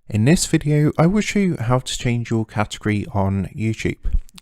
In this video, I will show you how to change your category on YouTube.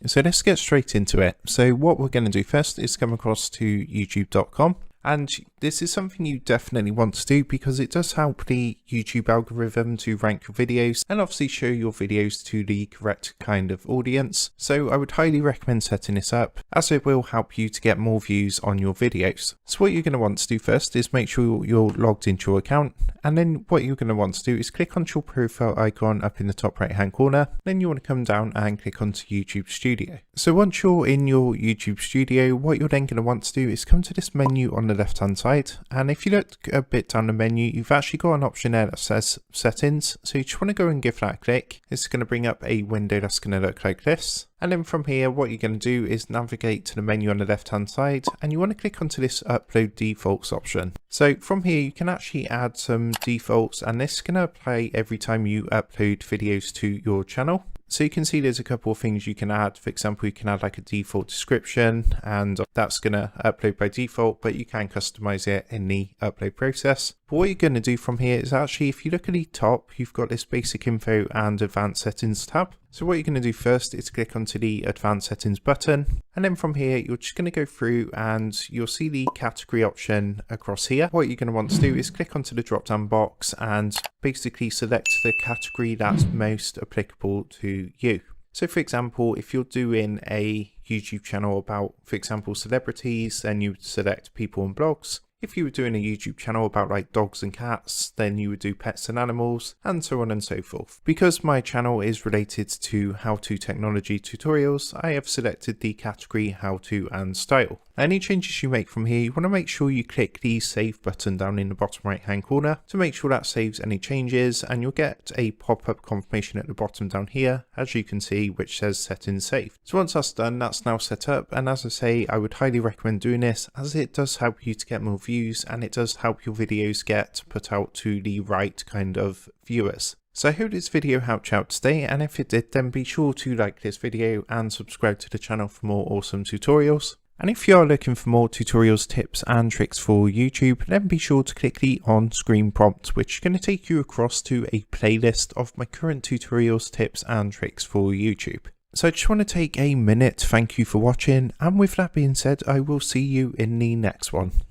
So let's get straight into it. So what we're going to do first is come across to youtube.com. And this is something you definitely want to do because it does help the YouTube algorithm to rank your videos and obviously show your videos to the correct kind of audience. So I would highly recommend setting this up as it will help you to get more views on your videos. So what you're going to want to do first is make sure you're logged into your account. And then what you're going to want to do is click onto your profile icon up in the top right hand corner. Then you want to come down and click onto YouTube Studio. So once you're in your YouTube Studio, what you're then going to want to do is come to this menu on the left hand side, and if you look a bit down the menu, you've actually got an option there that says settings. So you just want to go and give that a click. It's going to bring up a window that's going to look like this. And then from here, what you're going to do is navigate to the menu on the left hand side, and you want to click onto this upload defaults option. So from here, you can actually add some defaults, and this is going to apply every time you upload videos to your channel. So you can see there's a couple of things you can add. For example, you can add like a default description, and that's going to upload by default, but you can customize it in the upload process. But what you're going to do from here is actually, if you look at the top, you've got this basic info and advanced settings tab. So what you're going to do first is click onto the advanced settings button. And then from here, you're just going to go through and you'll see the category option across here. What you're going to want to do is click onto the drop down box and basically select the category that's most applicable to you. So for example, if you're doing a YouTube channel about, for example, celebrities, then you would select people and blogs. If you were doing a YouTube channel about like dogs and cats, then you would do pets and animals, and so on and so forth. Because my channel is related to how-to technology tutorials, I have selected the category how-to and style. Any changes you make from here, you want to make sure you click the save button down in the bottom right hand corner to make sure that saves any changes, and you'll get a pop-up confirmation at the bottom down here, as you can see, which says settings saved. So once that's done, that's now set up, and as I say, I would highly recommend doing this as it does help you to get more views and it does help your videos get put out to the right kind of viewers. So I hope this video helped you out today, and if it did, then be sure to like this video and subscribe to the channel for more awesome tutorials. And if you are looking for more tutorials, tips and tricks for YouTube, then be sure to click the on-screen prompt, which is going to take you across to a playlist of my current tutorials, tips and tricks for YouTube. So I just want to take a minute to thank you for watching, and with that being said, I will see you in the next one.